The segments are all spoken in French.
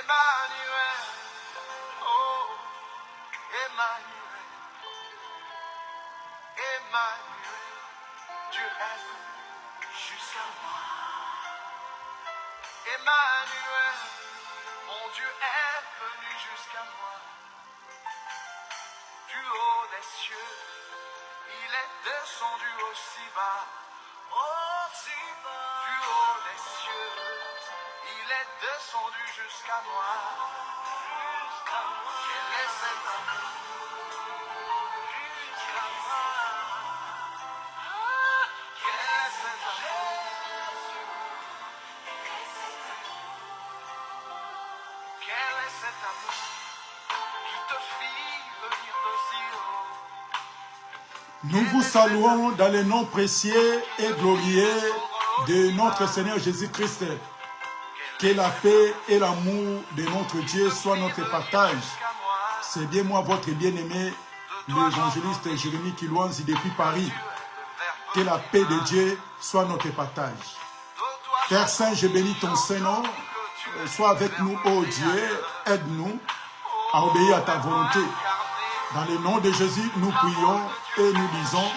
Emmanuel, oh, Emmanuel, Emmanuel, Dieu est venu jusqu'à moi. Emmanuel, mon Dieu est venu jusqu'à moi. Du haut des cieux, il est descendu aussi bas. Aussi bas. Du haut des cieux, il est descendu jusqu'à moi. Jusqu'à moi. Quel est cet amour? Jusqu'à moi. Quel est cet amour? Quel est cet amour qui te fit venir d'aussi haut? Nous vous saluons dans le nom précieux et glorieux de notre Seigneur Jésus-Christ. Que la paix et l'amour de notre Dieu soient notre partage. C'est bien moi, votre bien-aimé, l'évangéliste Jérémie Kilouanzi depuis Paris. Que la paix de Dieu soit notre partage. Père Saint, je bénis ton Saint-Nom. Sois avec nous, ô Dieu. Aide-nous à obéir à ta volonté. Dans le nom de Jésus, nous prions et nous disons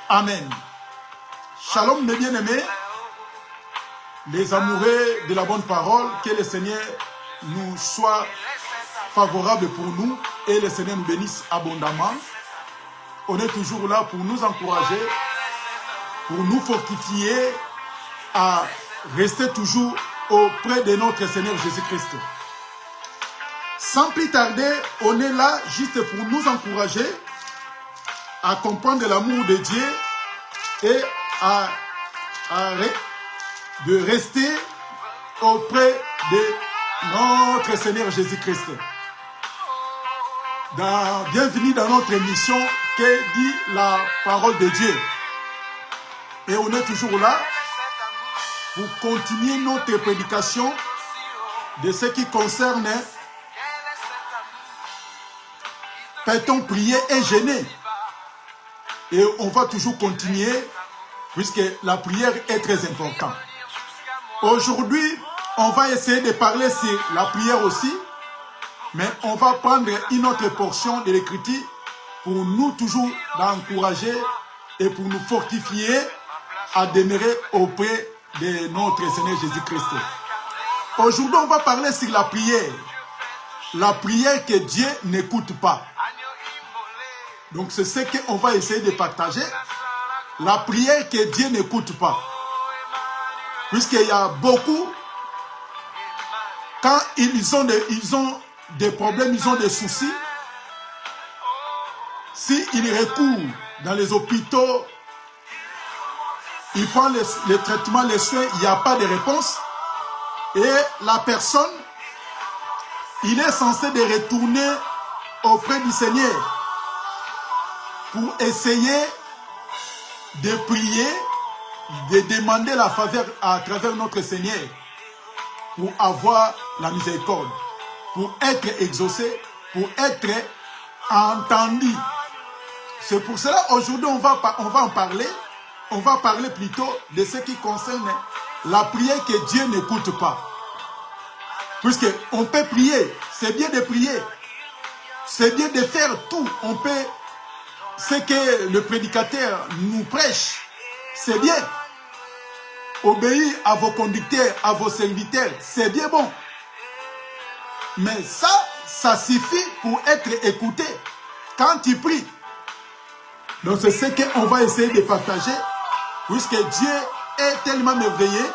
Amen. Shalom, mes bien-aimés, les amoureux de la bonne parole, que le Seigneur nous soit favorable pour nous et le Seigneur nous bénisse abondamment. On est toujours là pour nous encourager, pour nous fortifier à rester toujours auprès de notre Seigneur Jésus-Christ. Sans plus tarder, on est là juste pour nous encourager à comprendre l'amour de Dieu et de rester auprès de notre Seigneur Jésus-Christ. Bienvenue dans notre émission que dit la parole de Dieu. Et on est toujours là pour continuer notre prédication de ce qui concerne peut-on prier et jeûner. Et on va toujours continuer puisque la prière est très importante. Aujourd'hui, on va essayer de parler sur la prière aussi, mais on va prendre une autre portion de l'écriture pour nous toujours encourager et pour nous fortifier à demeurer auprès de notre Seigneur Jésus-Christ. Aujourd'hui, on va parler sur la prière. La prière que Dieu n'écoute pas. Donc c'est ce qu'on va essayer de partager. La prière que Dieu n'écoute pas. Puisqu'il y a beaucoup, quand ils ont des problèmes, ils ont des soucis, s'ils recourent dans les hôpitaux, ils prennent les traitements, les soins, il n'y a pas de réponse. Et la personne, il est censé de retourner auprès du Seigneur pour essayer de prier, de demander la faveur à travers notre Seigneur pour avoir la miséricorde, pour être exaucé, pour être entendu. C'est pour cela aujourd'hui on va en parler. On va parler plutôt de ce qui concerne la prière que Dieu n'écoute pas. Puisqu'on peut prier, c'est bien de prier, c'est bien de faire tout. On peut, ce que le prédicateur nous prêche, c'est bien. Obéir à vos conducteurs, à vos serviteurs, c'est bien bon. Mais ça suffit pour être écouté quand il prie. Donc c'est ce qu'on va essayer de partager, puisque Dieu est tellement merveilleux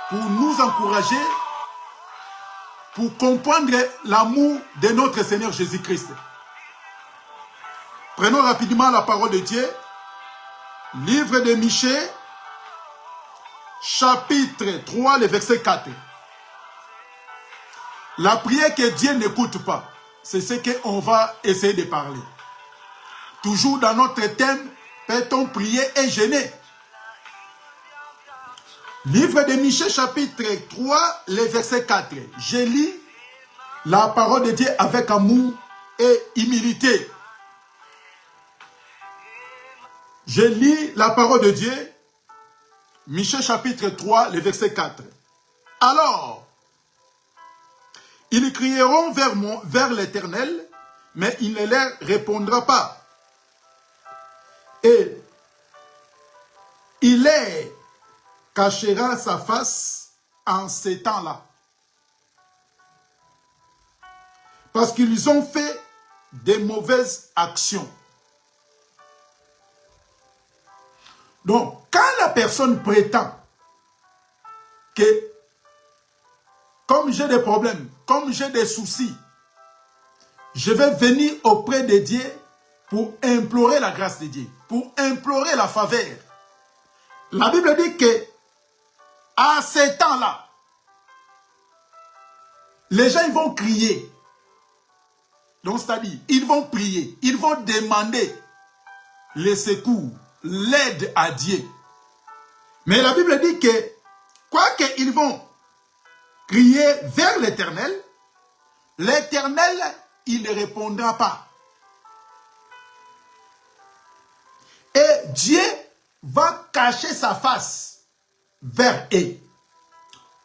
pour nous encourager, pour comprendre l'amour de notre Seigneur Jésus-Christ. Prenons rapidement la parole de Dieu. Livre de Michée, chapitre 3, le verset 4. La prière que Dieu n'écoute pas, c'est ce qu'on va essayer de parler. Toujours dans notre thème, peut-on prier et jeûner? Livre de Michée, chapitre 3, le verset 4. Je lis la parole de Dieu avec amour et humilité. Je lis la parole de Dieu, Michée chapitre 3, le verset 4. Alors, Ils crieront vers l'Éternel, mais il ne leur répondra pas. Et il leur cachera sa face en ces temps-là. Parce qu'ils ont fait des mauvaises actions. Donc, quand la personne prétend que, comme j'ai des problèmes, comme j'ai des soucis, je vais venir auprès de Dieu pour implorer la grâce de Dieu, pour implorer la faveur. La Bible dit que, à ces temps-là, les gens ils vont crier. Donc, c'est-à-dire, ils vont prier, ils vont demander les secours, l'aide à Dieu. Mais la Bible dit que, quoi qu'ils vont crier vers l'Éternel, l'Éternel, il ne répondra pas. Et Dieu va cacher sa face vers eux.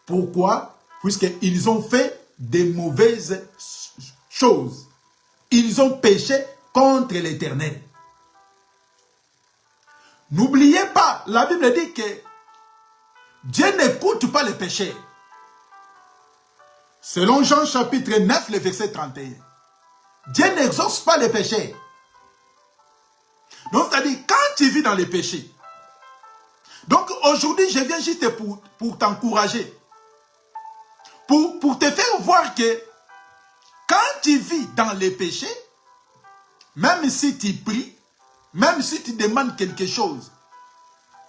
Pourquoi? Puisqu'ils ont fait des mauvaises choses. Ils ont péché contre l'Éternel. N'oubliez pas, la Bible dit que Dieu n'écoute pas les pécheurs. Selon Jean chapitre 9, le verset 31. Dieu n'exauce pas les pécheurs. Donc, c'est-à-dire, quand tu vis dans les péchés, donc aujourd'hui, je viens juste pour t'encourager, pour te faire voir que quand tu vis dans les péchés, même si tu pries, même si tu demandes quelque chose,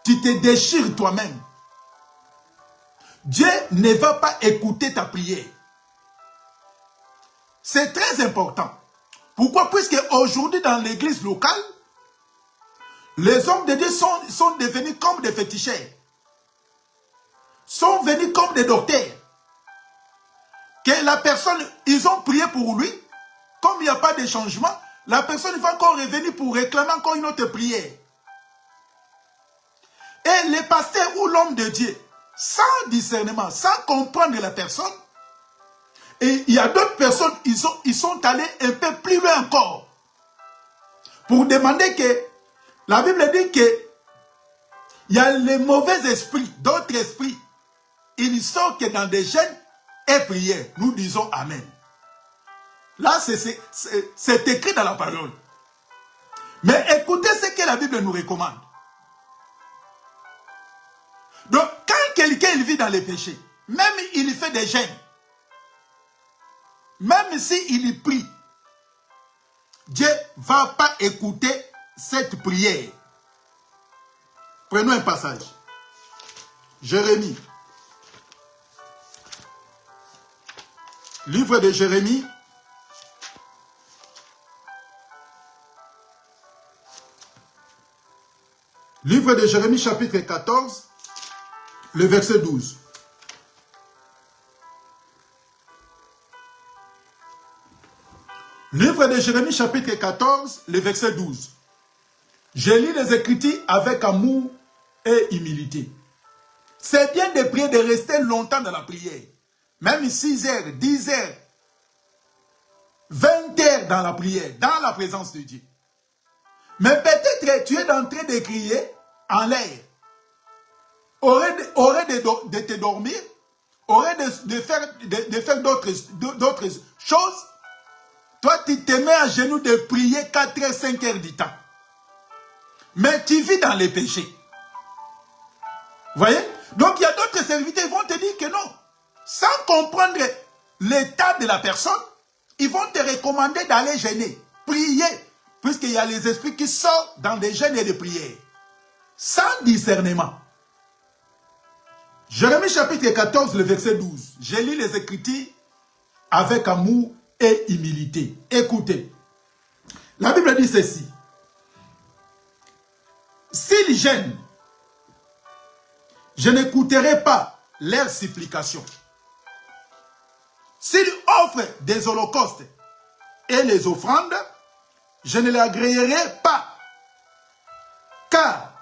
tu te déchires toi-même. Dieu ne va pas écouter ta prière. C'est très important. Pourquoi? Puisque aujourd'hui dans l'église locale, les hommes de Dieu sont devenus comme des féticheurs. Sont venus comme des docteurs. Que la personne, ils ont prié pour lui, comme il n'y a pas de changement, la personne va encore revenir pour réclamer encore une autre prière. Et les pasteurs ou l'homme de Dieu, sans discernement, sans comprendre la personne, et il y a d'autres personnes, ils sont allés un peu plus loin encore, pour demander que, la Bible dit que, il y a les mauvais esprits, d'autres esprits, ils sortent dans des jeûnes et prières. Nous disons Amen. Là, c'est écrit dans la parole. Mais écoutez ce que la Bible nous recommande. Donc, quand quelqu'un vit dans les péchés, même il fait des jeûnes, même s'il prie, Dieu ne va pas écouter cette prière. Prenons un passage. Jérémie. Livre de Jérémie. Livre de Jérémie chapitre 14, le verset 12. Livre de Jérémie chapitre 14, le verset 12. Je lis les Écritures avec amour et humilité. C'est bien de prier, de rester longtemps dans la prière. Même 6 heures, 10 heures, 20 heures dans la prière, dans la présence de Dieu. Mais peut-être tu es en train de crier en l'air. Aurait de te dormir, aurait de faire d'autres choses. Toi, tu te mets à genoux de prier 4 heures, 5 heures du temps. Mais tu vis dans les péchés. Vous voyez? Donc, il y a d'autres serviteurs qui vont te dire que non. Sans comprendre l'état de la personne, ils vont te recommander d'aller jeûner, prier, puisqu'il y a les esprits qui sortent dans des jeûnes et des prières. Sans discernement. Jérémie chapitre 14, le verset 12. Je lis les Écritures avec amour et humilité. Écoutez. La Bible dit ceci. S'ils gênent, je n'écouterai pas leurs supplications. S'ils offrent des holocaustes et les offrandes, je ne les agréerai pas, car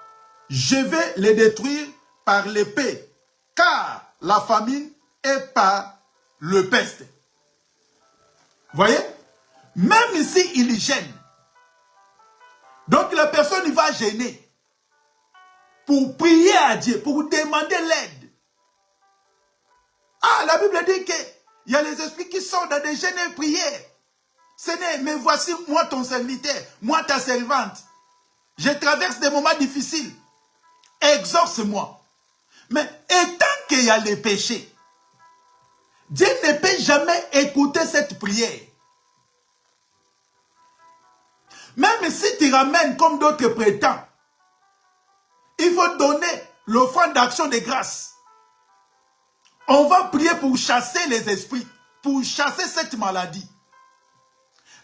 je vais les détruire par l'épée, car la famine est par le peste. Voyez? Même ici, il gêne. Donc la personne il va gêner pour prier à Dieu, pour demander l'aide. Ah, la Bible dit qu'il y a les esprits qui sortent dans des gênes et prières. Seigneur, mais voici moi ton serviteur, moi ta servante. Je traverse des moments difficiles. Exorce-moi. Mais étant qu'il y a les péchés, Dieu ne peut jamais écouter cette prière. Même si tu ramènes comme d'autres prétendent, il faut donner l'offrande d'action de grâce. On va prier pour chasser les esprits, pour chasser cette maladie.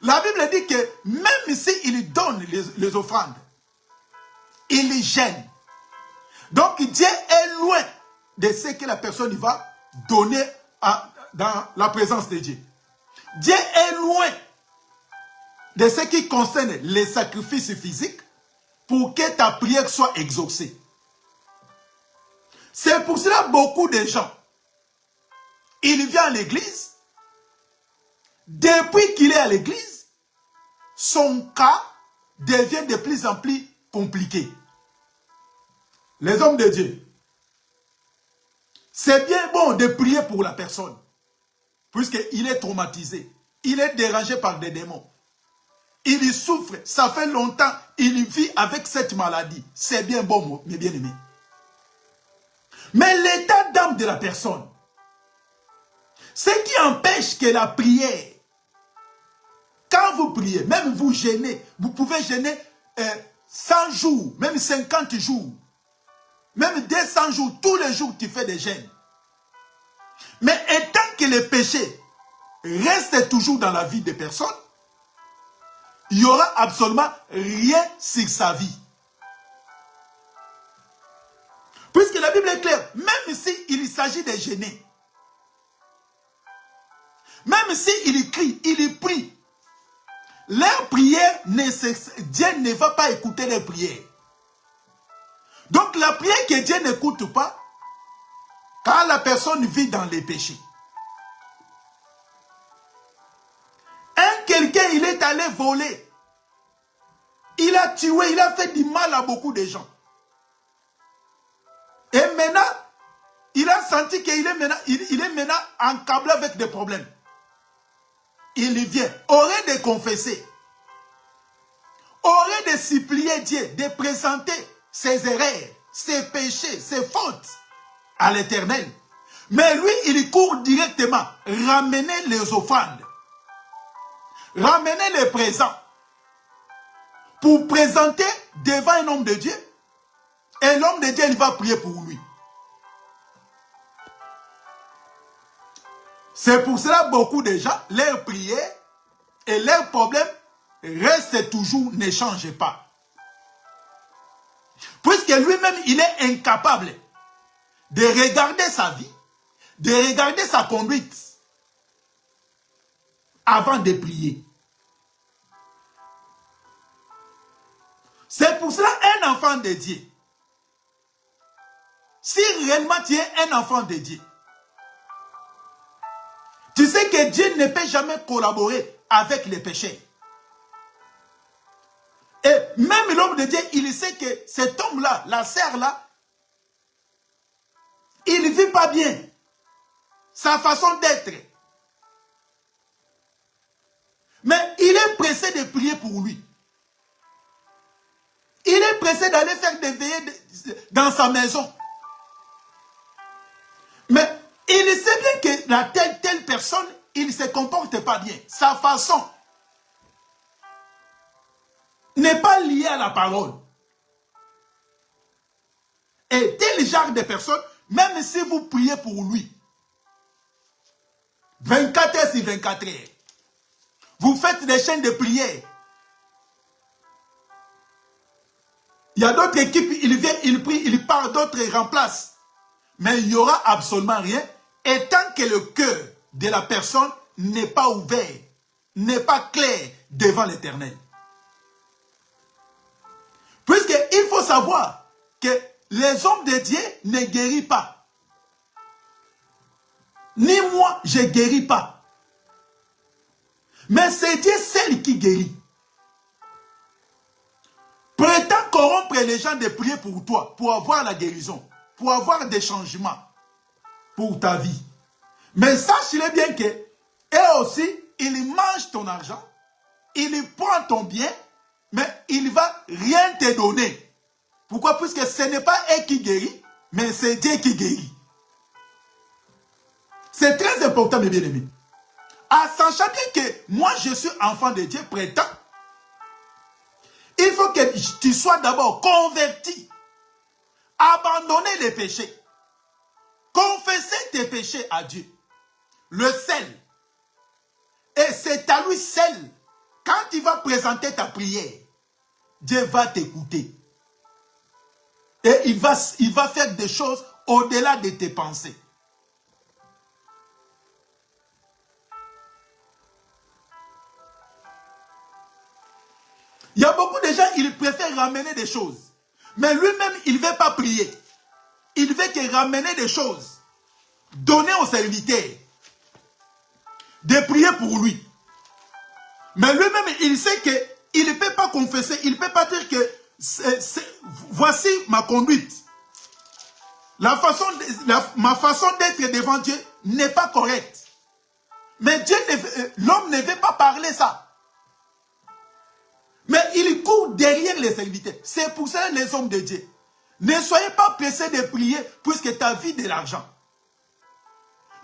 La Bible dit que même si il donne les offrandes, il les gêne. Donc Dieu est loin de ce que la personne va donner dans la présence de Dieu. Dieu est loin de ce qui concerne les sacrifices physiques pour que ta prière soit exaucée. C'est pour cela que beaucoup de gens, il vient à l'église, depuis qu'il est à l'église, son cas devient de plus en plus compliqué. Les hommes de Dieu, c'est bien bon de prier pour la personne, puisqu'il est traumatisé, il est dérangé par des démons. Il y souffre, ça fait longtemps, il vit avec cette maladie. C'est bien bon, mes bien-aimés. Mais l'état d'âme de la personne, ce qui empêche que la prière, quand vous priez, même vous gênez, vous pouvez gêner 100 jours, même 50 jours, même 200 jours, tous les jours tu fais des jeûnes. Mais étant que le péché reste toujours dans la vie des personnes, il n'y aura absolument rien sur sa vie. Puisque la Bible est claire, même s'il s'agit de gêner, même s'il crie, il prie, leur prière, Dieu ne va pas écouter les prières. Donc la prière que Dieu n'écoute pas, quand la personne vit dans les péchés. Quelqu'un, il est allé voler. Il a tué, il a fait du mal à beaucoup de gens. Et maintenant, il a senti qu'il est maintenant encablé avec des problèmes. Il vient, aurait de confesser, aurait de supplier Dieu, de présenter ses erreurs, ses péchés, ses fautes à l'Éternel. Mais lui, il court directement, ramener les offrandes, ramener les présents, pour présenter devant un homme de Dieu. Et l'homme de Dieu, il va prier pour lui. C'est pour cela que beaucoup de gens, leurs prières et leurs problèmes restent toujours, ne changent pas. Puisque lui-même, il est incapable de regarder sa vie, de regarder sa conduite avant de prier. C'est pour cela un enfant de Dieu. Si réellement tu es un enfant de Dieu, tu sais que Dieu ne peut jamais collaborer avec les pécheurs. Et même l'homme de Dieu, il sait que cet homme-là, la sœur-là, il ne vit pas bien. Sa façon d'être. Mais il est pressé de prier pour lui. Il est pressé d'aller faire des veillées dans sa maison. Mais il sait bien que la telle personne, il ne se comporte pas bien. Sa façon n'est pas liée à la parole. Et tel genre de personne, même si vous priez pour lui, 24 heures sur 24 heures, vous faites des chaînes de prière. Il y a d'autres équipes, il vient, il prie, il part, d'autres remplacent. Mais il n'y aura absolument rien. Et tant que le cœur de la personne n'est pas ouvert, n'est pas clair devant l'Éternel. Puisqu'il faut savoir que les hommes de Dieu ne guérissent pas. Ni moi, je ne guéris pas. Mais c'est Dieu seul qui guérit. Prétends corrompre les gens de prier pour toi, pour avoir la guérison, pour avoir des changements pour ta vie. Mais sache-le bien que, et aussi, il mange ton argent, il prend ton bien, mais il ne va rien te donner. Pourquoi? Puisque ce n'est pas elle qui guérit, mais c'est Dieu qui guérit. C'est très important, mes bien-aimés. À sachant que moi, je suis enfant de Dieu, prétend, il faut que tu sois d'abord converti, abandonner les péchés, confesser tes péchés à Dieu, le seul. Et c'est à lui seul, quand il va présenter ta prière, Dieu va t'écouter. Et il va faire des choses au-delà de tes pensées. Il y a beaucoup de gens, ils préfèrent ramener des choses. Mais lui-même, il ne veut pas prier. Il veut que ramener des choses. Donner aux serviteurs. De prier pour lui. Mais lui-même, il sait qu'il ne peut pas confesser. Il ne peut pas dire que voici ma conduite. Ma façon d'être devant Dieu n'est pas correcte. Mais l'homme ne veut pas parler ça. Mais il court derrière les serviteurs. C'est pour ça les hommes de Dieu. Ne soyez pas pressés de prier puisque tu as vu de l'argent.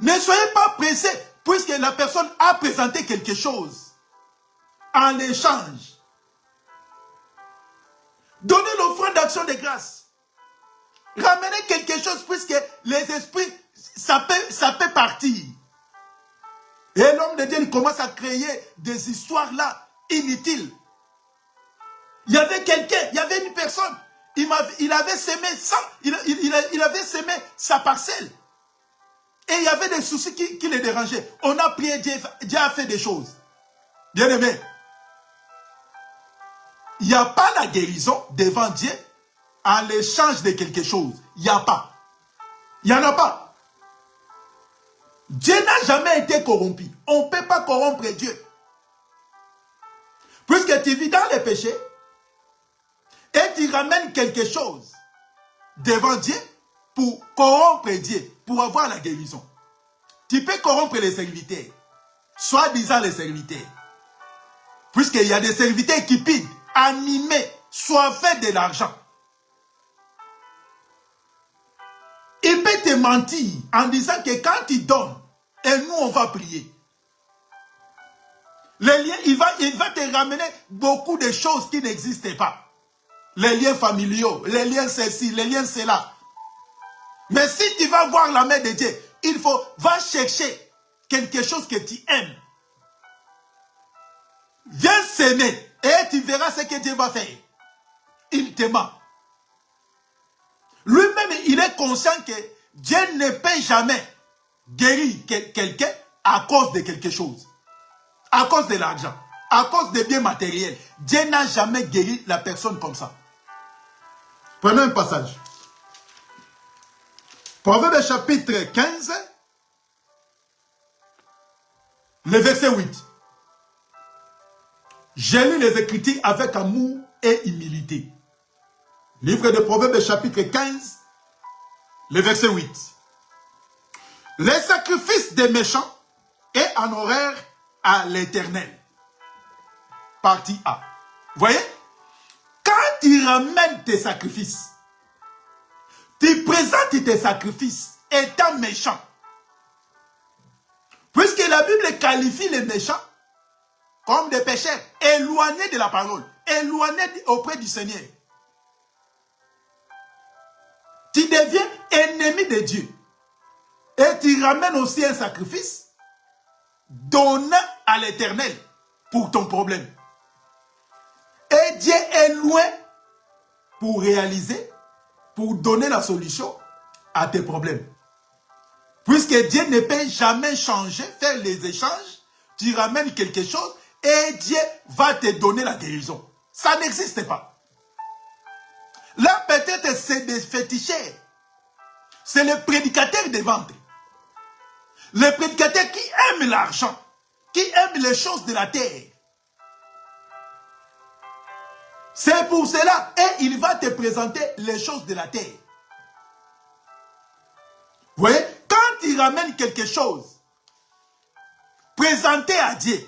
Ne soyez pas pressés puisque la personne a présenté quelque chose en échange. Donnez l'offrande d'action de grâce. Ramenez quelque chose puisque les esprits, ça peut partir. Et l'homme de Dieu commence à créer des histoires là inutiles. Il y avait quelqu'un, il y avait une personne, il avait semé ça, il avait semé sa parcelle. Et il y avait des soucis qui le dérangeaient. On a prié, Dieu a fait des choses. Bien aimé, il n'y a pas la guérison devant Dieu en l'échange de quelque chose. Il n'y a pas. Il n'y en a pas. Dieu n'a jamais été corrompu. On ne peut pas corrompre Dieu. Puisque tu vis dans les péchés, et tu ramènes quelque chose devant Dieu pour corrompre Dieu, pour avoir la guérison. Tu peux corrompre les serviteurs, soi-disant les serviteurs. Puisqu'il y a des serviteurs qui pident, animés, soifés de l'argent. Il peut te mentir en disant que quand il donne, et nous on va prier. Les liens, il va te ramener beaucoup de choses qui n'existent pas. Les liens familiaux, les liens ceci, les liens cela. Mais si tu vas voir la main de Dieu, va chercher quelque chose que tu aimes. Viens s'aimer et tu verras ce que Dieu va faire. Il te ment. Lui-même, il est conscient que Dieu ne peut jamais guérir quelqu'un à cause de quelque chose. À cause de l'argent. À cause des biens matériels. Dieu n'a jamais guéri la personne comme ça. Prenons un passage. Proverbe chapitre 15, le verset 8. J'ai lu les Écritures avec amour et humilité. Livre de Proverbes chapitre 15, le verset 8. Les sacrifices des méchants est en horreur à l'Éternel. Partie A. Vous voyez? Quand tu ramènes tes sacrifices, tu présentes tes sacrifices étant méchant. Puisque la Bible qualifie les méchants comme des pécheurs, éloignés de la parole, éloignés auprès du Seigneur. Tu deviens ennemi de Dieu. Et tu ramènes aussi un sacrifice donnant à l'Éternel pour ton problème. Et Dieu est loin pour réaliser, pour donner la solution à tes problèmes. Puisque Dieu ne peut jamais changer, faire les échanges, tu ramènes quelque chose et Dieu va te donner la guérison. Ça n'existe pas. Là, peut-être c'est des féticheurs. C'est le prédicateur des ventres. Le prédicateur qui aime l'argent. qui aime les choses de la terre. C'est pour cela, et il va te présenter les choses de la terre. Vous voyez, quand il ramène quelque chose, présenté à Dieu,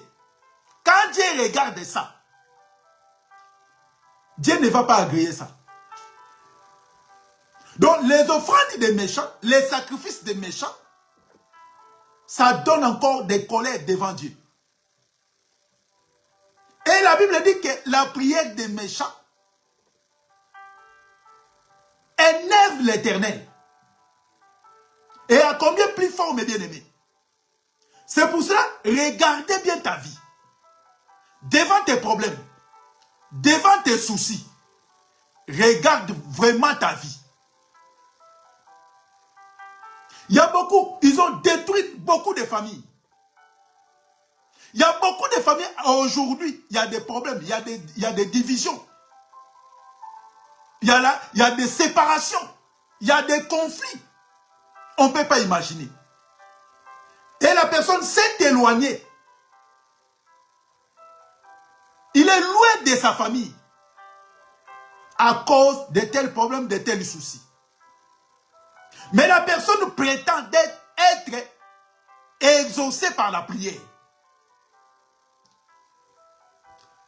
quand Dieu regarde ça, Dieu ne va pas agréer ça. Donc les offrandes des méchants, les sacrifices des méchants, ça donne encore des colères devant Dieu. Et la Bible dit que la prière des méchants énerve l'Éternel. Et à combien plus fort, mes bien-aimés? C'est pour cela, regardez bien ta vie. Devant tes problèmes, devant tes soucis, regarde vraiment ta vie. Il y a beaucoup, ils ont détruit beaucoup de familles. Il y a beaucoup de familles, aujourd'hui, il y a des problèmes, il y a des divisions. Il y a des séparations, il y a des conflits. On ne peut pas imaginer. Et la personne s'est éloignée. Il est loin de sa famille à cause de tels problèmes, de tels soucis. Mais la personne prétend être exaucée par la prière.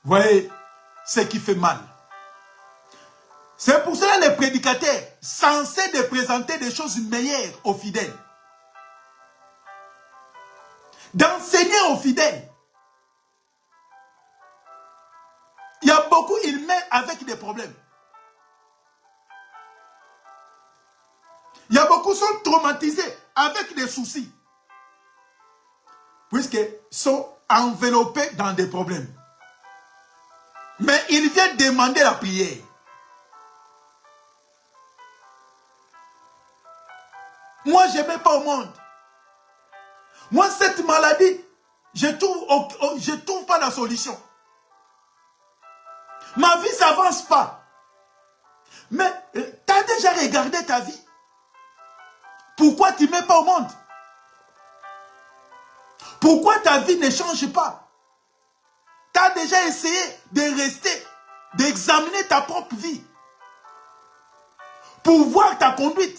Vous voyez ce qui fait mal. C'est pour cela les prédicateurs, censés de présenter des choses meilleures aux fidèles, d'enseigner aux fidèles. Il y a beaucoup, ils mettent avec des problèmes. Il y a beaucoup qui sont traumatisés avec des soucis, puisqu'ils sont enveloppés dans des problèmes. Mais ils viennent demander la prière. Moi, je ne vais pas au monde. Moi, cette maladie, je ne trouve pas la solution. Ma vie ne s'avance pas. Mais tu as déjà regardé ta vie? Pourquoi tu ne mets pas au monde? Pourquoi ta vie ne change pas? Tu as déjà essayé de rester, d'examiner ta propre vie pour voir ta conduite.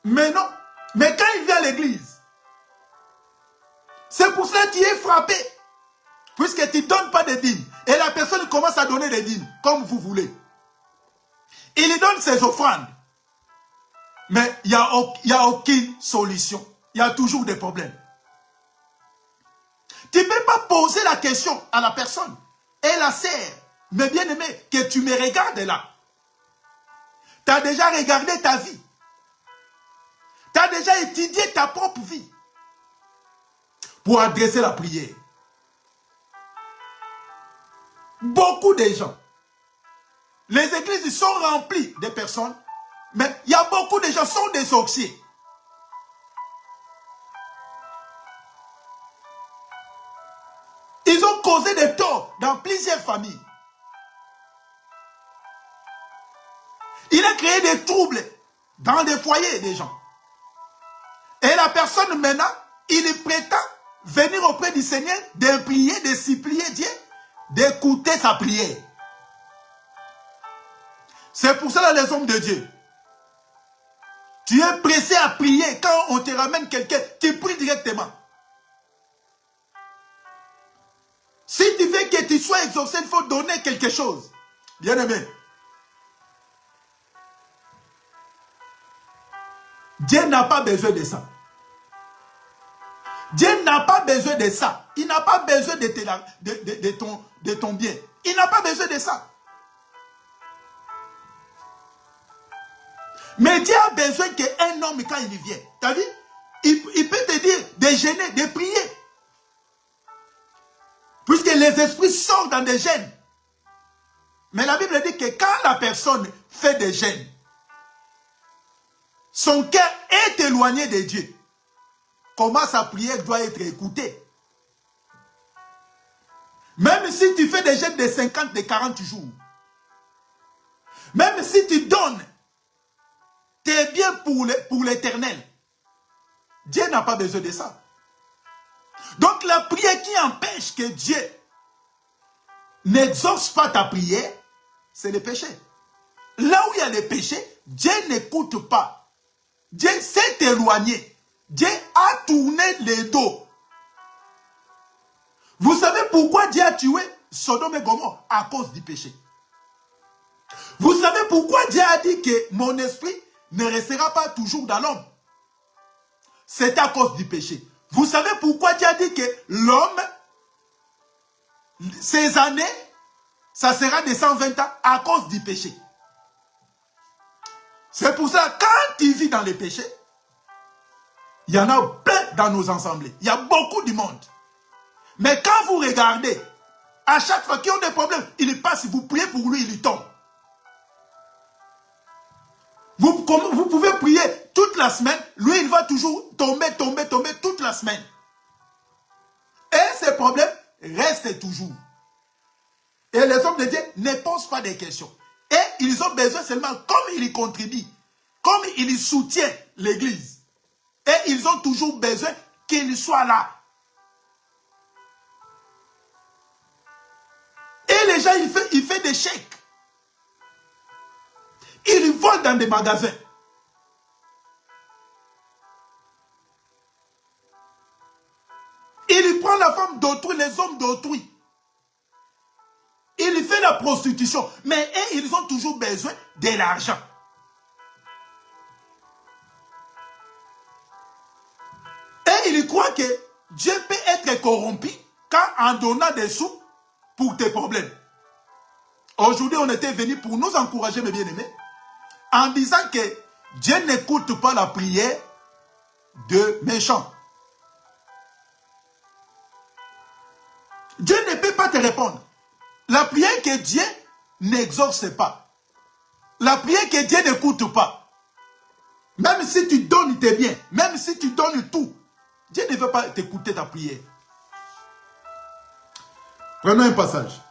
Mais non. Mais quand il vient à l'église, c'est pour cela qu'il est frappé. Puisque tu ne donnes pas de dîmes. Et la personne commence à donner des dîmes, comme vous voulez. Il lui donne ses offrandes. Mais il n'y a aucune solution. Il y a toujours des problèmes. Tu ne peux pas poser la question à la personne. Et la sœur, mais bien aimé, que tu me regardes là. Tu as déjà regardé ta vie. Tu as déjà étudié ta propre vie pour adresser la prière. Beaucoup de gens, les églises sont remplies de personnes, mais il y a beaucoup de gens qui sont des sorciers. Ils ont causé des torts dans plusieurs familles. Il a créé des troubles dans des foyers des gens. Et la personne maintenant, il prétend venir auprès du Seigneur, de prier, de supplier Dieu, d'écouter sa prière. C'est pour cela les hommes de Dieu. Tu es pressé à prier. Quand on te ramène quelqu'un, tu pries directement. Si tu veux que tu sois exaucé, il faut donner quelque chose. Bien aimé. Dieu n'a pas besoin de ça. Dieu n'a pas besoin de ça. Il n'a pas besoin de ton bien. Il n'a pas besoin de ça. Mais Dieu a besoin qu'un homme, quand il vient, tu as vu, il peut te dire de jeûner, de prier. Puisque les esprits sortent dans des jeûnes. Mais la Bible dit que quand la personne fait des jeûnes, son cœur est éloigné de Dieu. Comment sa prière doit être écoutée? Même si tu fais des jeûnes de 50, de 40 jours. Même si tu donnes tes biens pour l'Éternel. Dieu n'a pas besoin de ça. Donc la prière qui empêche que Dieu n'exauce pas ta prière, c'est le péché. Là où il y a le péché, Dieu n'écoute pas. Dieu s'est éloigné. Dieu a tourné les dos. Vous savez pourquoi Dieu a tué Sodome et Gomorrhe? À cause du péché. Vous savez pourquoi Dieu a dit que mon esprit ne restera pas toujours dans l'homme? C'est à cause du péché. Vous savez pourquoi Dieu a dit que l'homme, ses années, ça sera de 120 ans à cause du péché. C'est pour ça, quand tu vis dans les péchés, il y en a plein dans nos assemblées. Il y a beaucoup de monde. Mais quand vous regardez, à chaque fois qu'ils ont des problèmes, il passe, vous priez pour lui, il tombe. Vous pouvez prier toute la semaine, lui il va toujours tomber toute la semaine. Et ces problèmes restent toujours. Et les hommes de Dieu ne posent pas des questions. Et ils ont besoin seulement, comme ils contribuent, comme ils soutiennent l'église. Et ils ont toujours besoin qu'il soit là. Et les gens, ils font des chèques. Ils volent dans des magasins. Il prend la femme d'autrui, les hommes d'autrui. Il fait la prostitution. Mais ils ont toujours besoin de l'argent. Et ils croient que Dieu peut être corrompu quand en donnant des sous pour tes problèmes. Aujourd'hui, on était venu pour nous encourager, mes bien-aimés, en disant que Dieu n'écoute pas la prière de méchants. Dieu ne peut pas te répondre. La prière que Dieu n'exauce pas. La prière que Dieu n'écoute pas. Même si tu donnes tes biens, même si tu donnes tout, Dieu ne veut pas t'écouter ta prière. Prenons un passage.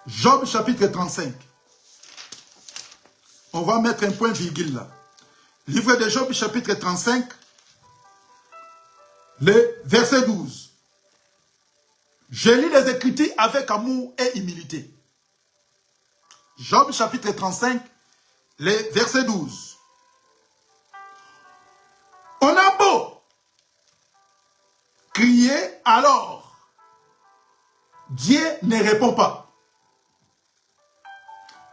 Job chapitre 35. On va mettre un point virgule là. Livre de Job chapitre 35, le verset 12. Je lis les Écritures avec amour et humilité. Job chapitre 35, le verset 12. On a beau crier, alors Dieu ne répond pas.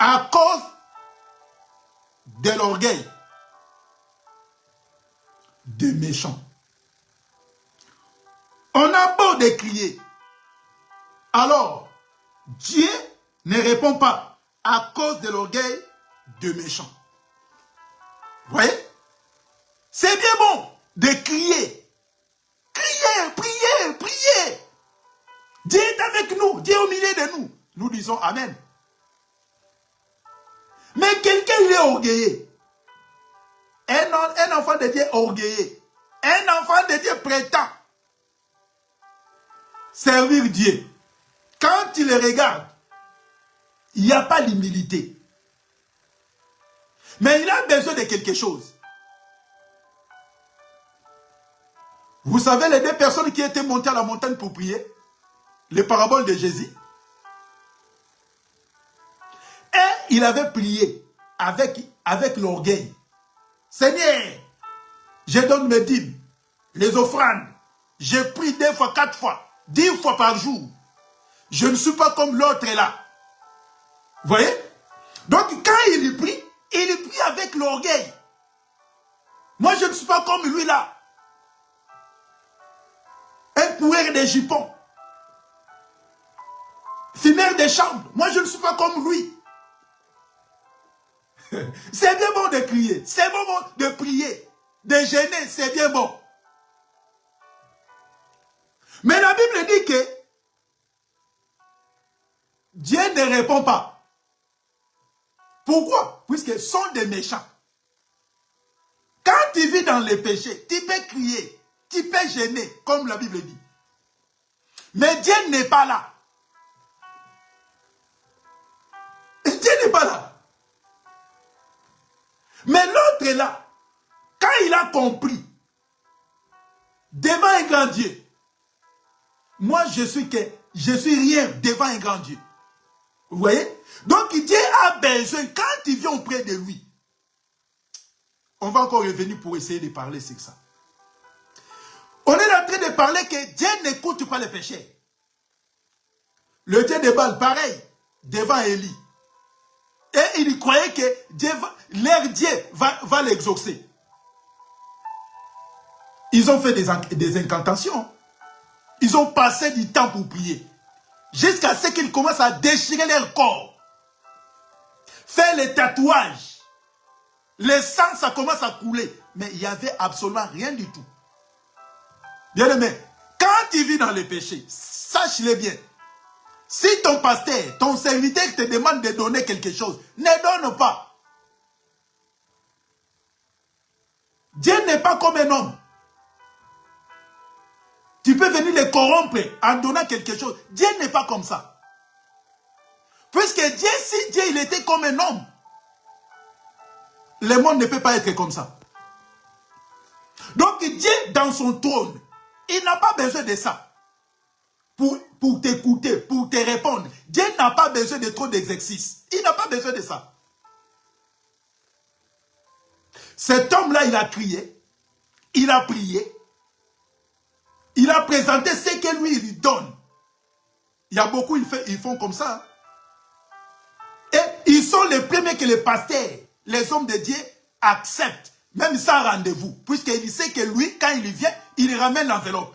À cause de l'orgueil des méchants. On a beau de crier, alors Dieu ne répond pas à cause de l'orgueil des méchants. Vous voyez? C'est bien bon de crier. Crier, prier, prier. Dieu est avec nous, Dieu est au milieu de nous. Nous disons Amen. Mais quelqu'un, il est orgueilleux. Un enfant de Dieu orgueilleux. Un enfant de Dieu prétend servir Dieu. Quand il le regarde, il n'y a pas l'humilité. Mais il a besoin de quelque chose. Vous savez les deux personnes qui étaient montées à la montagne pour prier, les paraboles de Jésus. Et il avait prié avec l'orgueil. Seigneur, je donne mes dîmes, les offrandes. Je prie 2 fois, 4 fois, 10 fois par jour. Je ne suis pas comme l'autre là. Vous voyez? Donc quand il prie avec l'orgueil. Moi je ne suis pas comme lui là. Un coureur de jupons. Fumeur de chambres. Moi je ne suis pas comme lui. C'est bien bon de crier. C'est bon de prier. De jeûner, c'est bien bon. Mais la Bible dit que Dieu ne répond pas. Pourquoi? Puisque ce sont des méchants. Quand tu vis dans les péchés, tu peux crier, tu peux jeûner, comme la Bible dit. Mais Dieu n'est pas là. Dieu n'est pas là. Mais l'autre est là. Quand il a compris devant un grand Dieu. Moi, je suis rien devant un grand Dieu. Vous voyez? Donc, Dieu a besoin, quand il vient auprès de lui, on va encore revenir pour essayer de parler sur ça. On est en train de parler que Dieu n'écoute pas les péchés. Le Dieu de Baal, pareil, devant Élie. Et il croyait que leur Dieu va l'exaucer. Ils ont fait des incantations. Ils ont passé du temps pour prier. Jusqu'à ce qu'ils commencent à déchirer leur corps. Faire les tatouages. Le sang, ça commence à couler. Mais il n'y avait absolument rien du tout. Bien aimé, quand tu vis dans le péché, sache-le bien. Si ton pasteur, ton serviteur te demande de donner quelque chose, ne donne pas. Dieu n'est pas comme un homme. Tu peux venir le corrompre en donnant quelque chose. Dieu n'est pas comme ça. Puisque Dieu, si Dieu il était comme un homme, le monde ne peut pas être comme ça. Donc Dieu, dans son trône, il n'a pas besoin de ça. Pour t'écouter, pour te répondre. Dieu n'a pas besoin de trop d'exercices. Il n'a pas besoin de ça. Cet homme-là, il a crié. Il a prié. Il a présenté ce que lui, il lui donne. Il y a beaucoup, ils font comme ça. Et ils sont les premiers que les pasteurs, les hommes de Dieu, acceptent. Même sans rendez-vous. Puisqu'il sait que lui, quand il vient, il ramène l'enveloppe.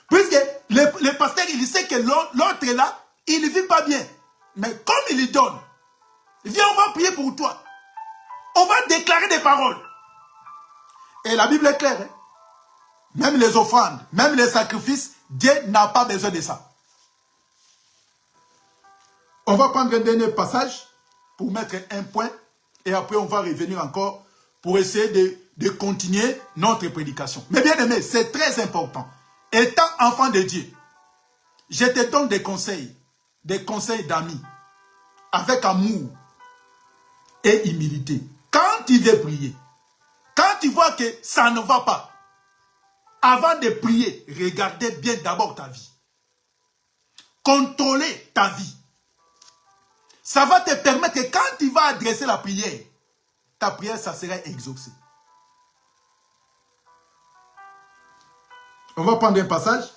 Puisque le pasteur, il sait que l'autre est là, il ne vit pas bien. Mais comme il lui donne, viens, on va prier pour toi. On va déclarer des paroles. Et la Bible est claire. Hein? Même les offrandes, même les sacrifices, Dieu n'a pas besoin de ça. On va prendre un dernier passage pour mettre un point. Et après, on va revenir encore pour essayer de continuer notre prédication. Mais bien aimé, c'est très important. Étant enfant de Dieu, je te donne des conseils d'amis, avec amour et humilité. Quand tu veux prier, quand tu vois que ça ne va pas, avant de prier, regardez bien d'abord ta vie. Contrôlez ta vie. Ça va te permettre que quand tu vas adresser la prière, ta prière, ça sera exaucée. On va prendre un passage.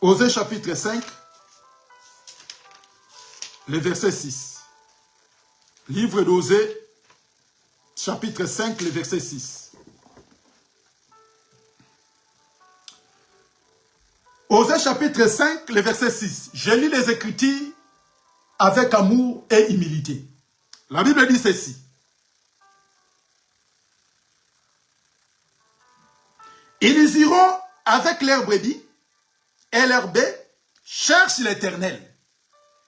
Osée chapitre 5, le verset 6. Livre d'Osée, chapitre 5, le verset 6. Osée chapitre 5, le verset 6. Je lis les Écritures avec amour et humilité. La Bible dit ceci. Ils iront avec leurs brebis et leurs baies cherchent l'Éternel,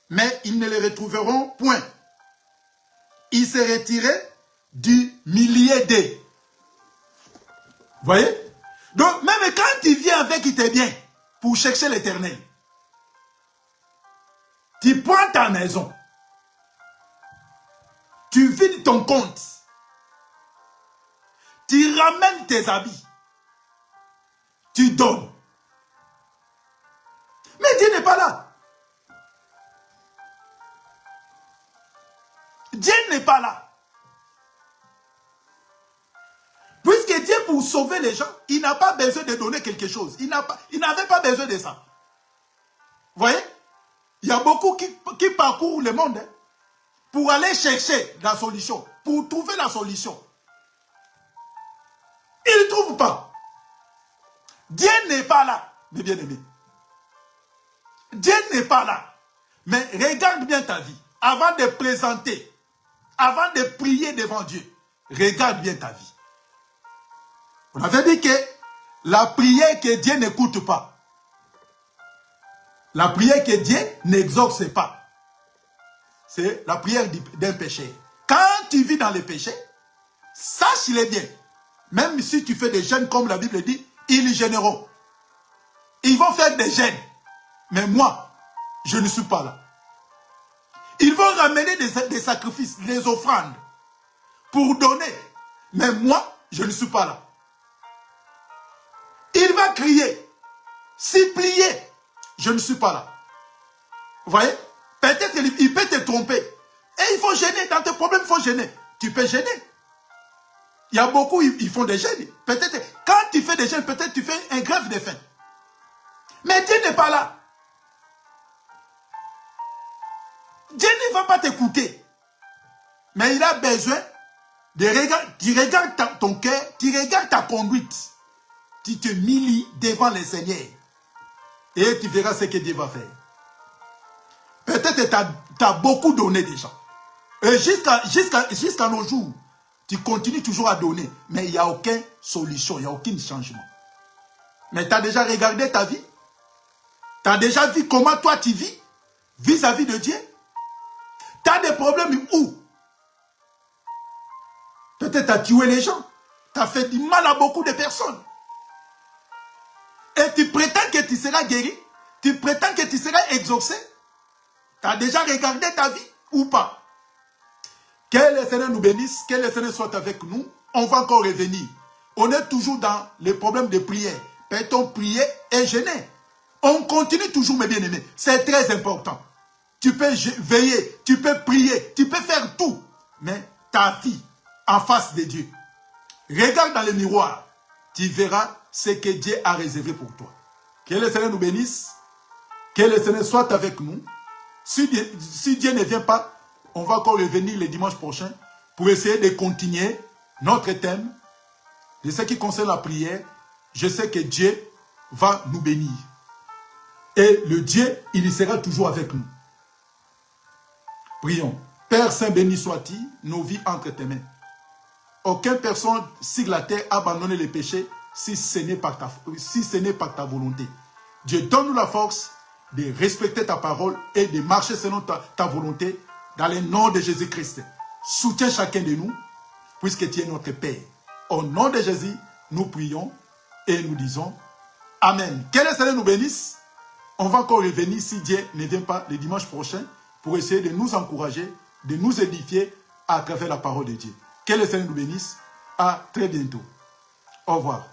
mais ils ne le retrouveront point. Ils se retiraient du milieu d'eux. Vous voyez? Donc, même quand tu viens avec tes biens pour chercher l'Éternel, tu prends ta maison, tu vides ton compte, tu ramènes tes habits, tu donnes. Mais Dieu n'est pas là. Dieu n'est pas là. Puisque Dieu, pour sauver les gens, il n'a pas besoin de donner quelque chose. Il n'avait pas besoin de ça. Vous voyez? Il y a beaucoup qui parcourent le monde pour aller chercher la solution, pour trouver la solution. Ils ne trouvent pas. Dieu n'est pas là, mes bien-aimés. Dieu n'est pas là. Mais regarde bien ta vie. Avant de présenter, avant de prier devant Dieu, regarde bien ta vie. On avait dit que la prière que Dieu n'écoute pas, la prière que Dieu n'exauce pas, c'est la prière d'un pécheur. Quand tu vis dans le péché, sache-le bien. Même si tu fais des jeûnes comme la Bible dit, ils gêneront. Ils vont faire des jeûnes. Mais moi, je ne suis pas là. Ils vont ramener des sacrifices, des offrandes. pour donner. Mais moi, je ne suis pas là. Il va crier, supplier. Je ne suis pas là. Vous voyez? Peut-être il peut te tromper. Et il faut gêner. Dans tes problèmes, il faut gêner. Tu peux gêner. Il y a beaucoup, ils font des gênes. Peut-être, quand tu fais des gênes, peut-être tu fais un grève de faim. Mais Dieu n'est pas là. Dieu ne va pas t'écouter. Mais il a besoin de regarder. Tu regardes ton cœur, tu regardes ta conduite. Tu te milies devant le Seigneur. Et tu verras ce que Dieu va faire. Peut-être tu as beaucoup donné déjà. Et jusqu'à nos jours, tu continues toujours à donner. Mais il n'y a aucune solution, il n'y a aucun changement. Mais tu as déjà regardé ta vie? Tu as déjà vu comment toi tu vis vis-à-vis de Dieu? Tu as des problèmes où? Peut-être tu as tué les gens. Tu as fait du mal à beaucoup de personnes. Et tu prétends que tu seras guéri? Tu prétends que tu seras exaucé? Tu as déjà regardé ta vie ou pas? Que le Seigneur nous bénisse, que le Seigneur soit avec nous. On va encore revenir. On est toujours dans les problèmes de prière. Peut-on prier et jeûner? On continue toujours, mes bien-aimés. C'est très important. Tu peux veiller, tu peux prier, tu peux faire tout. Mais ta vie en face de Dieu. Regarde dans le miroir. Tu verras ce que Dieu a réservé pour toi. Que le Seigneur nous bénisse. Que le Seigneur soit avec nous. Si Dieu ne vient pas, on va encore revenir le dimanche prochain pour essayer de continuer notre thème. De ce qui concerne la prière, je sais que Dieu va nous bénir. Et le Dieu, il sera toujours avec nous. Prions. Père Saint, béni sois-tu, nos vies entre tes mains. Aucune personne sur la terre a abandonné le péché si ce n'est pas ta volonté. Dieu, donne-nous la force de respecter ta parole et de marcher selon ta volonté dans le nom de Jésus-Christ. Soutiens chacun de nous puisque tu es notre Père. Au nom de Jésus, nous prions et nous disons Amen. Que le Seigneur nous bénisse. On va encore revenir si Dieu ne vient pas le dimanche prochain pour essayer de nous encourager, de nous édifier à travers la parole de Dieu. Que le Seigneur nous bénisse. À très bientôt. Au revoir.